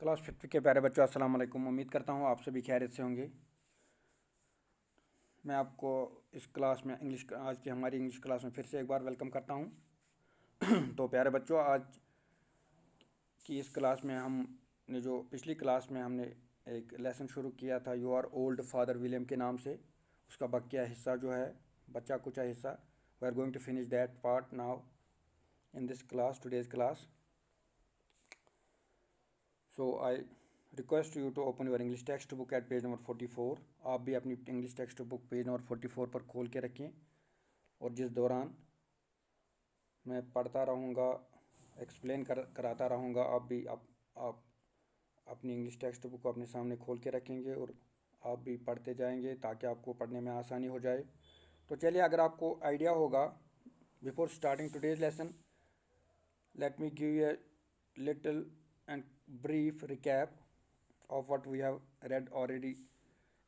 Class fifth के प्यारे बच्चों, अस्सलाम वालेकुम। उम्मीद करता हूँ आप सभी खैरियत से होंगे। मैं आपको इस क्लास में आज की हमारी इंग्लिश क्लास में फिर से एक बार वेलकम करता हूँ। तो प्यारे बच्चों, आज की इस क्लास में हमने जो पिछली क्लास में हमने एक लेसन शुरू किया था, you are old father William के नाम से, उसका बकिया हिस्सा जो है, बच्चा कुचा हिस्सा, we are going to finish that part now in this class, today's class. So I request you to open your English text book at page number 44। आप भी अपनी English text book page number 44 पर खोल के रखें, और जिस दौरान मैं पढ़ता रहूँगा, एक्सप्लेन कराता रहूँगा, आप भी आप अपनी इंग्लिश टेक्स्ट बुक को अपने सामने खोल के रखेंगे और आप भी पढ़ते जाएंगे ताकि आपको पढ़ने में आसानी हो जाए। तो चलिए, अगर आपको आइडिया होगा, before starting today's lesson, let me give you a little and brief recap of what we have read already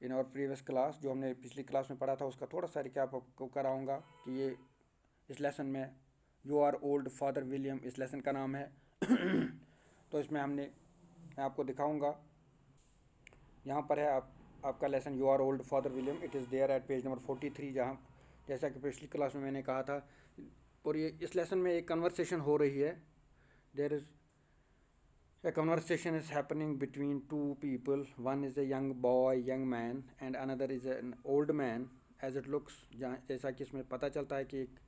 in our previous class। जो हमने पिछली क्लास में पढ़ा था उसका थोड़ा सा रिकैप आपको कराऊंगा कि ये इस लेसन में you are old father William इस लेसन का नाम है। तो इसमें मैं आपको दिखाऊंगा, यहाँ पर है आपका lesson you are old father William. It is there at page number 43, जहाँ जैसा कि पिछली क्लास में मैंने कहा था। और ये इस लेसन में एक कन्वर्सेशन हो रही है। There is a conversation is happening between two people. One is a young boy, young man, and another is an old man. As it looks, जैसा कि इसमें पता चलता है कि एक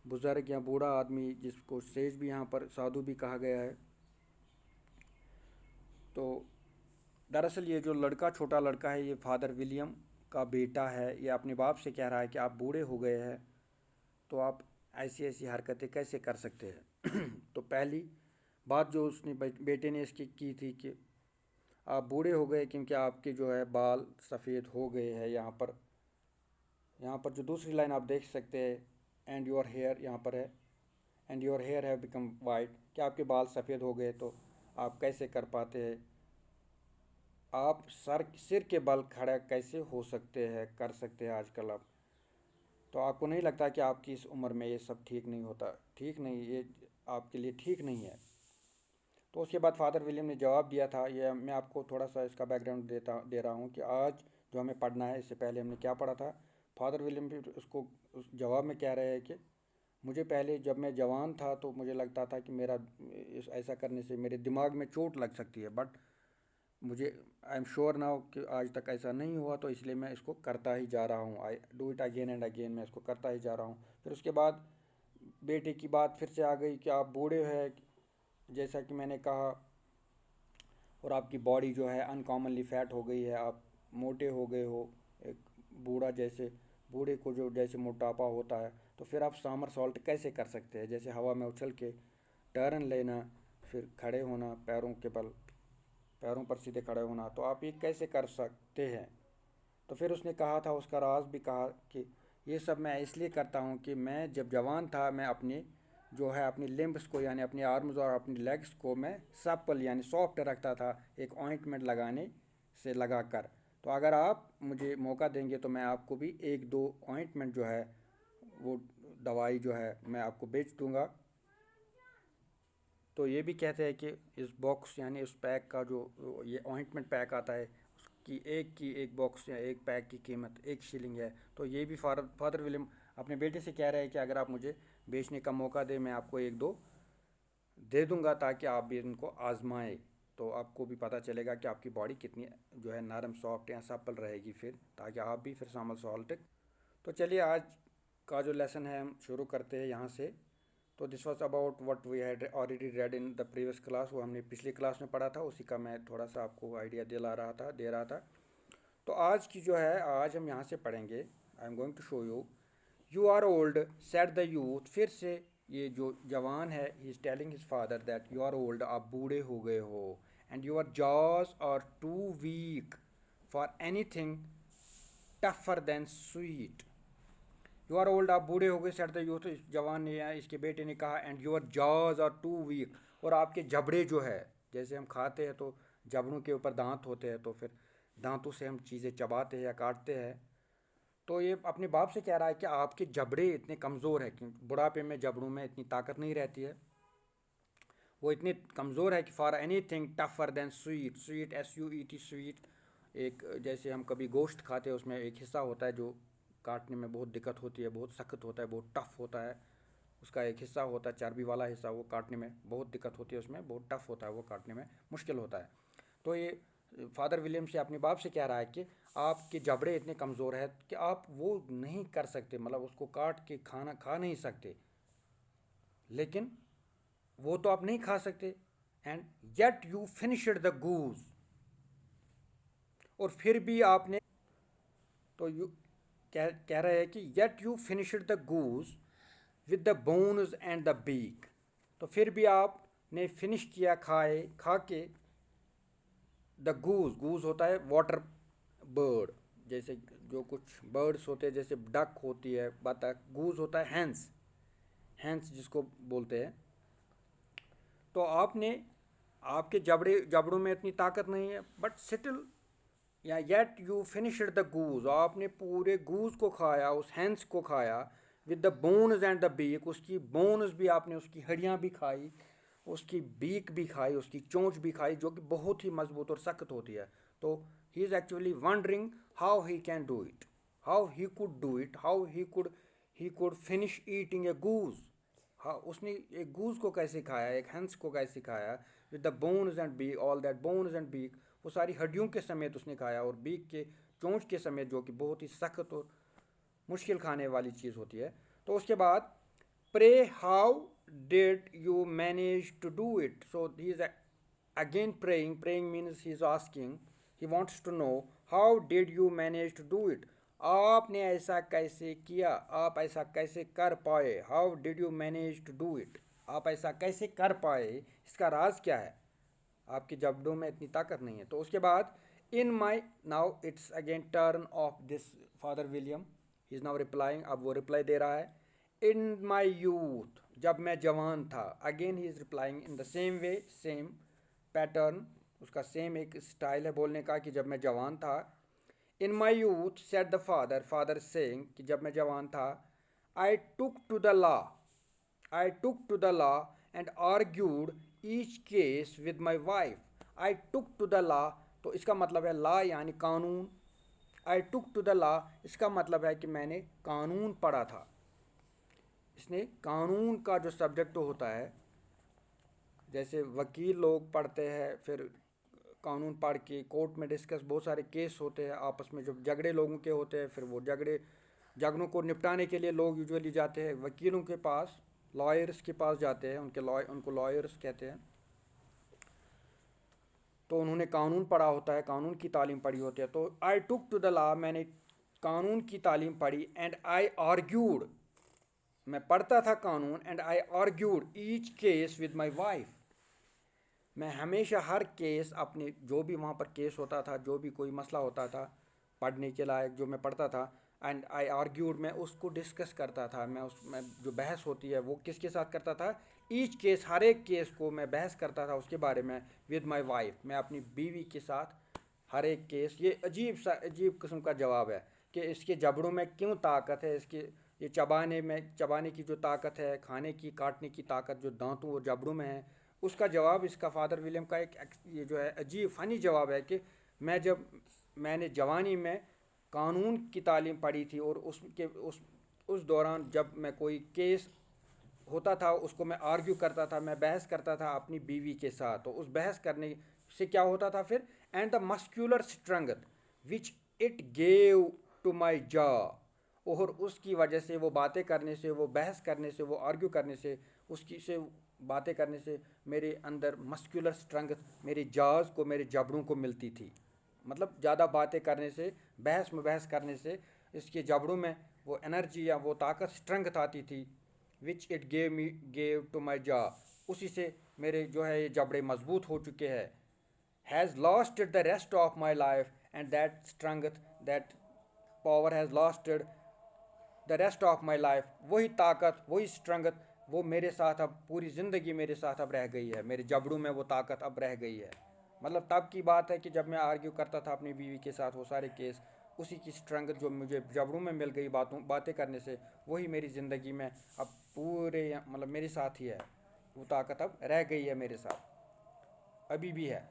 बुज़ुर्ग या बूढ़ा आदमी, जिसको सेज भी यहाँ पर साधु भी कहा गया है। तो दरअसल ये जो लड़का, छोटा लड़का है, ये फादर विलियम का बेटा है। ये अपने बाप से कह रहा है कि आप बूढ़े हो गए हैं, तो आप ऐसी ऐसी हरकतें कैसे कर सकते हैं। तो पहली बात जो उसने बेटे ने इसकी की थी कि आप बूढ़े हो गए क्योंकि आपके जो है बाल सफ़ेद हो गए हैं। यहाँ पर जो दूसरी लाइन आप देख सकते हैं, एंड योर हेयर, यहाँ पर है and your hair have become white, कि आपके बाल सफ़ेद हो गए। तो आप कैसे कर पाते हैं, आप सिर के बल खड़ा कैसे हो सकते हैं, कर सकते हैं आजकल आप। तो आपको नहीं लगता कि आपकी इस उम्र में ये सब ठीक नहीं होता, ठीक नहीं, ये आपके लिए ठीक नहीं है। तो उसके बाद फादर विलियम ने जवाब दिया था। ये मैं आपको थोड़ा सा इसका बैकग्राउंड दे रहा हूँ कि आज जो हमें पढ़ना है, इससे पहले हमने क्या पढ़ा था। फादर विलियम भी उसको उस जवाब में कह रहे हैं कि मुझे पहले जब मैं जवान था तो मुझे लगता था कि मेरा ऐसा करने से मेरे दिमाग में चोट लग सकती है, बट मुझे आई एम श्योर नाउ कि आज तक ऐसा नहीं हुआ, तो इसलिए मैं इसको करता ही जा रहा हूँ। I do it again and again, मैं इसको करता ही जा रहा हूँ। फिर उसके बाद बेटे की बात फिर से आ गई कि आप बूढ़े हैं, जैसा कि मैंने कहा, और आपकी बॉडी जो है अनकॉमनली फैट हो गई है, आप मोटे हो गए हो, एक बूढ़े को जो जैसे मोटापा होता है। तो फिर आप सामर सॉल्ट कैसे कर सकते हैं, जैसे हवा में उछल के टर्न लेना, फिर खड़े होना, पैरों पर सीधे खड़े होना, तो आप ये कैसे कर सकते हैं। तो फिर उसने कहा था, उसका राज भी कहा कि ये सब मैं इसलिए करता हूँ कि मैं जब जवान था, मैं अपनी जो है अपनी लिम्ब्स को, यानी अपनी आर्म्स और अपनी लेग्स को मैं सप्पल यानी सॉफ्ट रखता था, एक ऑइंटमेंट लगाने से लगा कर। तो अगर आप मुझे मौका देंगे तो मैं आपको भी एक दो ऑइंटमेंट जो है, वो दवाई जो है, मैं आपको बेच दूंगा। तो ये भी कहते हैं कि इस बॉक्स यानी इस पैक का जो ये ऑइंटमेंट पैक आता है, उसकी एक बॉक्स या एक पैक की कीमत 1 शिलिंग है। तो ये भी फादर विलियम अपने बेटे से कह रहे हैं कि अगर आप मुझे बेचने का मौका दें, मैं आपको एक दो दे दूंगा ताकि आप भी इनको आजमाएं। तो आपको भी पता चलेगा कि आपकी बॉडी कितनी जो है नरम, सॉफ्ट या सप्पल रहेगी, फिर ताकि आप भी फिर सामल सॉल्ट। तो चलिए, आज का जो लेसन है हम शुरू करते हैं यहाँ से। तो this was about what we had already read in the previous class. वो हमने पिछली क्लास में पढ़ा था, उसी का मैं थोड़ा सा आपको आइडिया दे रहा था। तो आज की जो है, आज हम यहाँ से पढ़ेंगे। आई am going to show you, you are old said the youth. फिर से ये जो जवान है, he is telling his father that you are old, आप बूढ़े हो गए हो, and your jaws are too week for any thing tougher than sweet. You are old, आप बूढ़े हो गए, सेट द यूथ, इस जवान ने या इसके बेटे ने कहा, and your jaws are too weak, और आपके जबड़े जो है, जैसे हम खाते हैं तो जबड़ों के ऊपर दांत होते हैं, तो फिर दांतों से हम चीज़ें चबाते हैं या काटते हैं। तो ये अपने बाप से कह रहा है कि आपके जबड़े इतने कमज़ोर हैं कि बुढ़ापे में जबड़ों में इतनी ताकत नहीं रहती है। वो इतने कमज़ोर है कि for any thing tougher than sweet, sweet SUET sweet, एक जैसे हम कभी गोश्त खाते हैं उसमें एक हिस्सा होता है जो काटने में बहुत दिक्कत होती है, बहुत सख्त होता है, बहुत टफ होता है, उसका एक हिस्सा होता है चर्बी वाला हिस्सा, वो काटने में बहुत दिक्कत होती है, उसमें बहुत टफ होता है, वो काटने में मुश्किल होता है। तो ये फादर विलियम से अपने बाप से कह रहा है कि आपके जबड़े इतने कमज़ोर है कि आप वो नहीं कर सकते, मतलब उसको काट के खाना खा नहीं सकते, लेकिन वो तो आप नहीं खा सकते, and yet you finished the goose, और फिर भी आपने, तो यू कह रहे हैं कि yet you finished the goose with the bones and the beak, तो फिर भी आपने फिनिश किया खा के द गूज, गूज होता है वाटर बर्ड, जैसे जो कुछ बर्ड्स होते हैं जैसे डक होती है, बतख, गूज होता है हैंस, हैंस जिसको बोलते हैं। तो आपने, आपके जबड़ों में इतनी ताकत नहीं है, बट स्टिल या yet you finished the goose, आपने पूरे गूज को खाया, उस हैंस को खाया, with the bones and the beak, उसकी बोन्स भी आपने, उसकी हड्डियाँ भी खाई, उसकी बीक भी खाई, उसकी चोंच भी खाई, जो कि बहुत ही मजबूत और सख्त होती है। तो he is actually wondering how he can do it, how he could do it, how he could finish eating a goose. हाँ, उसने एक गूज को कैसे खाया, एक हंस को कैसे खाया, with the bones and beak, all that bones and beak, वो सारी हड्डियों के समेत उसने खाया, और बीक के, चोंच के समेत, जो कि बहुत ही सख्त और मुश्किल खाने वाली चीज़ होती है। तो उसके बाद pray how did you manage to do it, so he is again praying, praying means he is asking, he wants to know how did you manage to do it, आपने ऐसा कैसे किया, आप ऐसा कैसे कर पाए, how did you manage to do it, आप ऐसा कैसे कर पाए, इसका राज क्या है, आपके जबड़ों में इतनी ताकत नहीं है। तो उसके बाद in my, now it's again turn of this father William, he is now replying, अब वो रिप्लाई दे रहा है, इन माई यूथ, जब मैं जवान था, again he is replying in the same way, same pattern, उसका सेम एक स्टाइल है बोलने का कि जब मैं जवान था। In my youth said the father, father saying कि जब मैं जवान था, I took to the law, I took to the law and argued each case with my wife. I took to the law, तो इसका मतलब है लॉ यानी कानून। I took to the law इसका मतलब है कि मैंने कानून पढ़ा था। इसने कानून का जो सब्जेक्ट होता है, जैसे वकील लोग पढ़ते हैं, फिर कानून पढ़ के कोर्ट में डिस्कस, बहुत सारे केस होते हैं आपस में, जो झगड़े लोगों के होते हैं, फिर वो झगड़ों को निपटाने के लिए लोग यूजुअली जाते हैं वकीलों के पास, लॉयर्स के पास जाते हैं, उनको लॉयर्स कहते हैं। तो उन्होंने कानून पढ़ा होता है, कानून की तालीम पढ़ी होती है। तो आई टुक टू द लॉ, मैंने कानून की तालीम पढ़ी, एंड आई आर्ग्यूड, मैं पढ़ता था कानून, and I argued each case with my wife, मैं हमेशा हर केस अपने, जो भी वहाँ पर केस होता था, जो भी कोई मसला होता था पढ़ने के लायक जो मैं पढ़ता था, एंड आई आर्ग्यूड, मैं उसको डिस्कस करता था, मैं उसमें जो बहस होती है वो किसके साथ करता था, ईच केस, हर एक केस को मैं बहस करता था उसके बारे में, विद माई वाइफ, मैं अपनी बीवी के साथ हर एक केस। ये अजीब किस्म का जवाब है कि इसके जबड़ों में क्यों ताकत है, इसके ये चबाने की जो ताकत है, खाने की, काटने की ताकत जो दांतों और जबड़ों में है, उसका जवाब इसका फादर विलियम का एक ये जो है अजीब फ़नी जवाब है कि मैंने जवानी में कानून की तालीम पढ़ी थी, और उस दौरान जब मैं कोई केस होता था उसको मैं आर्ग्यू करता था, मैं बहस करता था अपनी बीवी के साथ, तो उस बहस करने से क्या होता था फिर, and the muscular strength which it gave to my jaw, और उसकी वजह से, वो बातें करने से, वो बहस करने से, वो आर्ग्यू करने से, उसकी से बातें करने से मेरे अंदर मस्क्यूलर स्ट्रेंथ, मेरे जाज को, मेरे जबड़ों को मिलती थी, मतलब ज़्यादा बातें करने से, बहस करने से इसके जबड़ों में वो एनर्जी या वो ताकत, स्ट्रेंथ आती थी, which it gave to my jaw, उसी से मेरे जो है ये जबड़े मजबूत हो चुके हैं। Has lasted the rest of my life, and that strength, that power has lasted the rest of my life, वही ताकत, वही स्ट्रेंथ, वो मेरे साथ अब पूरी ज़िंदगी मेरे साथ अब रह गई है, मेरे जबड़ों में वो ताकत अब रह गई है। मतलब तब की बात है कि जब मैं आर्ग्यू करता था अपनी बीवी के साथ वो सारे केस, उसी की स्ट्रेंथ जो मुझे जबड़ों में मिल गई बातें करने से, वही मेरी ज़िंदगी में अब पूरे मतलब मेरे साथ ही है। वो ताकत अब रह गई है मेरे साथ, अभी भी है।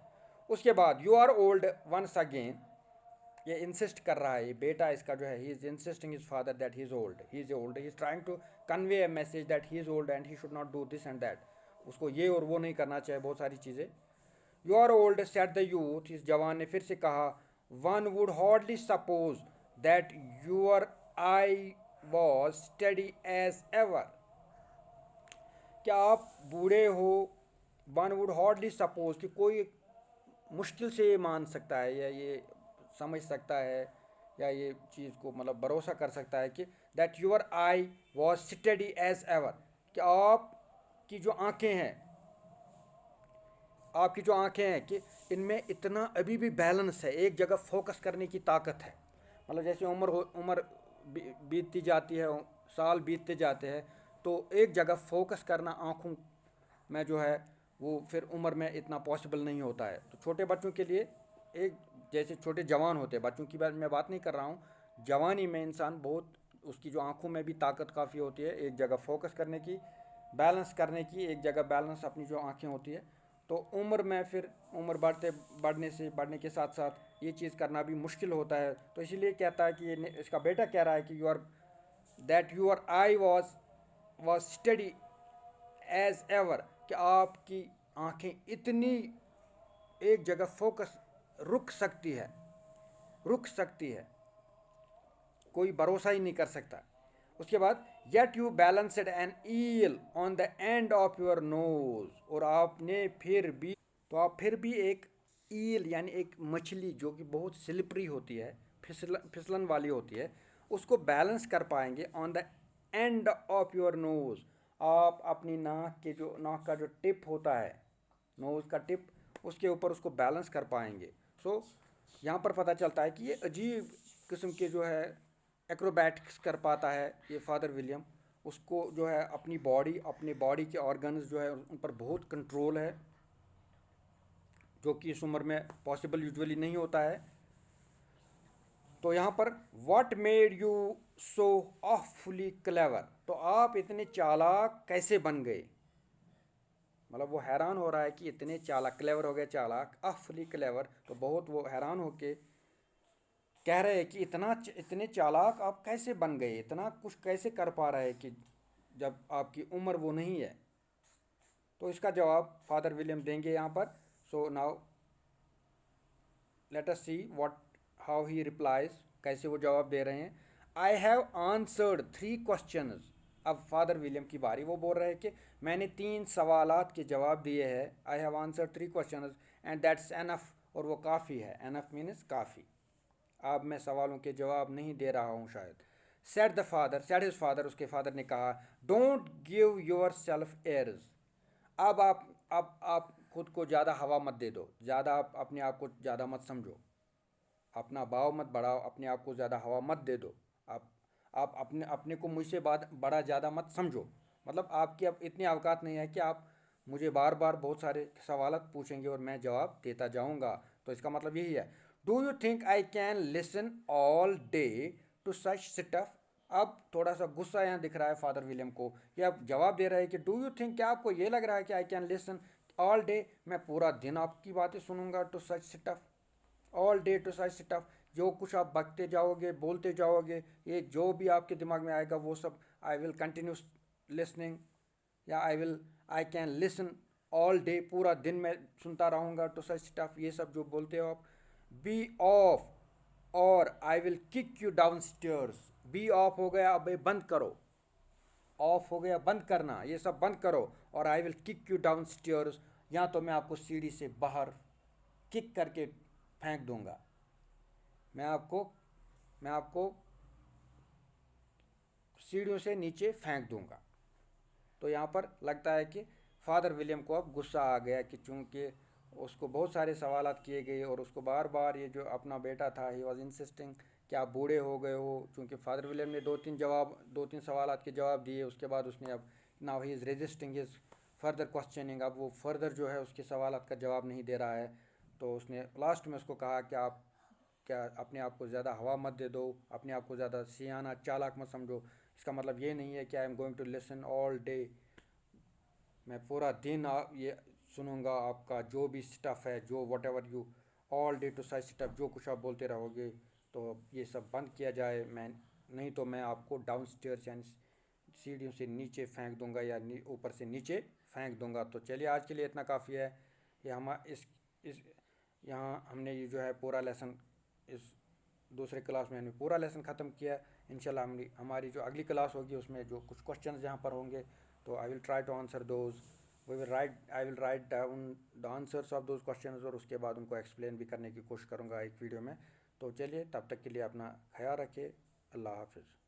उसके बाद you are old once again, ये इंसिस्ट कर रहा है, ये बेटा इसका जो है, he is insisting his father that he is trying to convey a message that he is old and he should not do this and that. उसको ये और वो नहीं करना चाहिए, बहुत सारी चीज़ें। You are old said the youth, इस जवान ने फिर से कहा, one would hardly suppose that your eye was steady as ever, क्या आप बूढ़े हो। वन वुड हार्डली सपोज, कि कोई मुश्किल से ये मान सकता है या ये समझ सकता है या ये चीज़ को मतलब भरोसा कर सकता है कि that your eye was steady as ever, कि आपकी जो आंखें हैं, आपकी जो आंखें हैं कि इनमें इतना अभी भी बैलेंस है, एक जगह फोकस करने की ताकत है। मतलब जैसे उम्र बीतती जाती है, साल बीतते जाते हैं, तो एक जगह फोकस करना आँखों में जो है वो फिर उम्र में इतना पॉसिबल नहीं होता है। तो छोटे बच्चों के लिए एक, जैसे छोटे जवान होते हैं, बच्चों की बात मैं बात नहीं कर रहा हूँ, जवानी में इंसान बहुत, उसकी जो आंखों में भी ताकत काफ़ी होती है एक जगह फोकस करने की, बैलेंस करने की, एक जगह बैलेंस अपनी जो आंखें होती है। तो उम्र में फिर उम्र बढ़ने के साथ साथ ये चीज़ करना भी मुश्किल होता है। तो इसीलिए कहता है कि ये इसका बेटा कह रहा है कि your eye was steady as ever, कि आपकी आंखें इतनी एक जगह फोकस रुक सकती है, कोई भरोसा ही नहीं कर सकता। उसके बाद yet you balanced an eel on the end of your nose, और आपने फिर भी, तो आप फिर भी एक ईल यानी एक मछली जो कि बहुत स्लिपरी होती है, फिसलन वाली होती है, उसको बैलेंस कर पाएंगे on the end of your knows. आप अपनी नाक का जो टिप होता है, नोज का टिप, उसके ऊपर उसको बैलेंस कर पाएंगे। सो यहाँ पर पता चलता है कि ये अजीब किस्म के जो है एक्रोबैटिक्स कर पाता है ये फादर विलियम। उसको जो है अपनी बॉडी के ऑर्गन्स जो है उन पर बहुत कंट्रोल है, जो कि इस उम्र में पॉसिबल यूजुअली नहीं होता है। तो यहाँ पर what made you so awfully clever, तो आप इतने चालाक कैसे बन गए। मतलब वो हैरान हो रहा है कि इतने चालाक, क्लेवर हो गए चालाक, ऑफुली क्लेवर, तो बहुत वो हैरान होके कह रहे हैं कि इतने चालाक आप कैसे बन गए, इतना कुछ कैसे कर पा रहे हैं कि जब आपकी उम्र वो नहीं है। तो इसका जवाब फादर विलियम देंगे यहाँ पर। So now let us see what how he replies, कैसे वो जवाब दे रहे हैं। आई हैव आंसर्ड 3 क्वेश्चंस, अब फादर विलियम की बारी, वो बोल रहे हैं कि मैंने 3 सवालात के जवाब दिए हैं। I have answered 3 questions and that's enough, और वो काफ़ी है, एनफ मीन्स काफ़ी, अब मैं सवालों के जवाब नहीं दे रहा हूँ शायद। सेड हिज फादर, उसके फादर ने कहा, don't give yourself airs, अब आप खुद को ज़्यादा हवा मत दे दो, ज़्यादा आप अपने आप को ज़्यादा मत समझो, अपना भाव मत बढ़ाओ, अपने आप को ज़्यादा हवा मत दे दो। आप आप अपने अपने को मुझसे बड़ा ज़्यादा मत समझो। मतलब आपकी अब इतनी औकात नहीं है कि आप मुझे बार बार बहुत सारे सवाल पूछेंगे और मैं जवाब देता जाऊंगा। तो इसका मतलब यही है, do you think I can listen all day to such stuff. अब थोड़ा सा गुस्सा यहाँ दिख रहा है फादर विलियम को, ये अब जवाब दे रहा है कि डू यू थिंक, क्या आपको ये लग रहा है कि I can listen all day, मैं पूरा दिन आपकी बातें सुनूंगा, to such stuff, all day to such stuff, जो कुछ आप बकते जाओगे बोलते जाओगे, ये जो भी आपके दिमाग में आएगा वो सब आई विल कंटिन्यू लिसनिंग, या आई कैन लिसन ऑल डे, पूरा दिन मैं सुनता रहूँगा टू सच स्टफ, ये सब जो बोलते हो आप। बी ऑफ, और I will kick you down stairs, be off हो गया, अब ये बंद करो, ऑफ हो गया बंद करना, ये सब बंद करो, और I will kick you down stairs, या तो मैं आपको सीढ़ी से बाहर किक करके फेंक दूंगा, मैं आपको मैं आपको सीढ़ियों से नीचे फेंक दूंगा। तो यहाँ पर लगता है कि फादर विलियम को अब गुस्सा आ गया कि चूंकि उसको बहुत सारे सवाल किए गए और उसको बार बार ये जो अपना बेटा था, ही वॉज इंसिस्टिंग कि आप बूढ़े हो गए हो। चूंकि फादर विलियम ने दो तीन सवाल के जवाब दिए, उसके बाद उसने अब now he is resisting his further questioning, अब वो फर्दर जो है उसके सवाल का जवाब नहीं दे रहा है। तो उसने लास्ट में उसको कहा कि आप क्या अपने आप को ज़्यादा हवा मत दे दो, अपने आप को ज़्यादा सियाना चालाक मत समझो। इसका मतलब ये नहीं है कि I am going to listen all day मैं पूरा दिन ये सुनूंगा, आपका जो भी स्टफ़ है, जो whatever you all day to side stuff जो कुछ आप बोलते रहोगे, तो ये सब बंद किया जाए। मैं नहीं तो मैं आपको डाउन स्टेयर्स यानी सीढ़ियों से नीचे फेंक दूंगा या ऊपर से नीचे फेंक दूंगा। तो चलिए, आज के लिए इतना काफ़ी है। ये हम इस यहाँ हमने ये जो है पूरा लेसन, इस दूसरे क्लास में हमने पूरा लेसन ख़त्म किया। इंशाल्लाह हमारी जो अगली क्लास होगी उसमें जो कुछ क्वेश्चंस यहाँ पर होंगे, तो I will try to answer those. I will write down the answers of those questions, और उसके बाद उनको एक्सप्लेन भी करने की कोशिश करूँगा एक वीडियो में। तो चलिए, तब तक के लिए अपना ख्याल रखिए। अल्लाह हाफिज़।